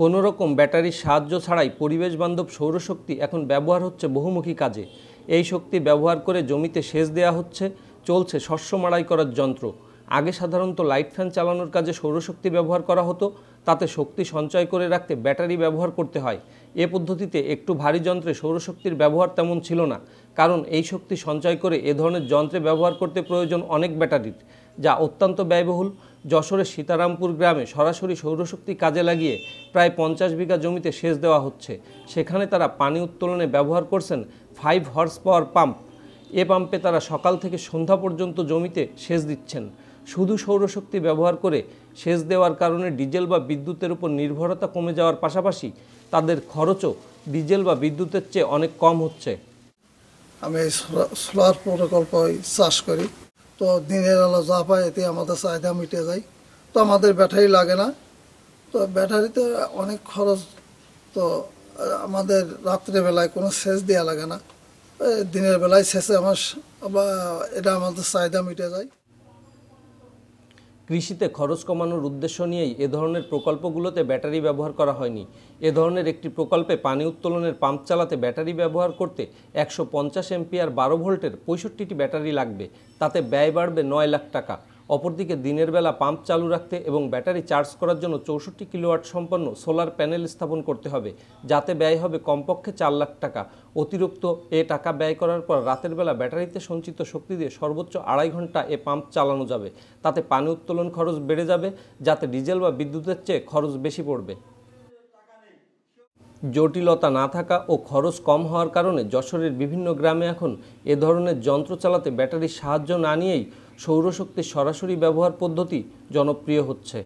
কোনো রকম ব্যাটারির সাহায্য ছাড়াই পরিবেশ বান্ধব সৌরশক্তি এখন ব্যবহার হচ্ছে বহুমুখী কাজে। এই শক্তি ব্যবহার করে জমিতে সেচ দেওয়া হচ্ছে, চলছে শস্য মাড়াই করার যন্ত্র। আগে সাধারণত লাইট ফ্যান চালানোর কাজে সৌরশক্তি ব্যবহার করা হতো, তাতে শক্তি সঞ্চয় করে রাখতে ব্যাটারি ব্যবহার করতে হয়। এ পদ্ধতিতে একটু ভারী যন্ত্রে সৌরশক্তির ব্যবহার তেমন ছিল না, কারণ এই শক্তি সঞ্চয় করে এ ধরনের যন্ত্রে ব্যবহার করতে প্রয়োজন অনেক ব্যাটারির, যা অত্যন্ত ব্যয়বহুল। যশোরের সীতারামপুর গ্রামে সরাসরি সৌরশক্তি কাজে লাগিয়ে প্রায় 50 বিঘা জমিতে সেচ দেওয়া হচ্ছে। সেখানে তারা পানি উত্তোলনে ব্যবহার করছেন 5 হর্স পাওয়ার পাম্প। এ পাম্পে তারা সকাল থেকে সন্ধ্যা পর্যন্ত জমিতে সেচ দিচ্ছেন। শুধু সৌরশক্তি ব্যবহার করে সেচ দেওয়ার কারণে ডিজেল বা বিদ্যুতের উপর নির্ভরতা কমে যাওয়ার পাশাপাশি তাদের খরচও ডিজেল বা বিদ্যুতের চেয়ে অনেক কম হচ্ছে। আমি সোলার প্রকল্প চাষ করি, তো দিনের আলো যা পাই এতে আমাদের চাহিদা মিটে যায়। তো আমাদের ব্যাটারি লাগে না, তো ব্যাটারিতে অনেক খরচ, তো আমাদের রাত্রেবেলায় কোনো সেচ দেওয়া লাগে না, দিনের বেলায় সেচে এটা আমাদের চাহিদা মিটে যায়। কৃষিতে খরচ কমানোর উদ্দেশ্য নিয়েই এ ধরনের প্রকল্পগুলোতে ব্যাটারি ব্যবহার করা হয়নি। এ ধরনের একটি প্রকল্পে পানি উত্তোলনের পাম্প চালাতে ব্যাটারি ব্যবহার করতে 150 এম্পিয়ার 12 ভোল্টের 65টি ব্যাটারি লাগবে। তাতে ব্যয় বাড়বে 9 লাখ টাকা। অপরদিকে দিনের বেলা পাম্প চালু রাখতে এবং ব্যাটারি চার্জ করার জন্য 64 কিলোওয়াট সম্পন্ন সোলার প্যানেল স্থাপন করতে হবে, যাতে ব্যয় হবে কমপক্ষে 4 লাখ টাকা। অতিরিক্ত এ টাকা ব্যয় করার পর রাতের বেলা ব্যাটারিতে সঞ্চিত শক্তি দিয়ে সর্বোচ্চ 2.5 ঘন্টা এ পাম্প চালানো যাবে। তাতে পানি উত্তোলন খরচ বেড়ে যাবে, যাতে ডিজেল বা বিদ্যুতের চেয়ে খরচ বেশি পড়বে। জটিলতা না থাকা ও খরচ কম হওয়ার কারণে যশোরের বিভিন্ন গ্রামে এখন এ ধরনের যন্ত্র চালাতে ব্যাটারির সাহায্য না নিয়েই সৌরশক্তির সরাসরি ব্যবহার পদ্ধতি জনপ্রিয় হচ্ছে।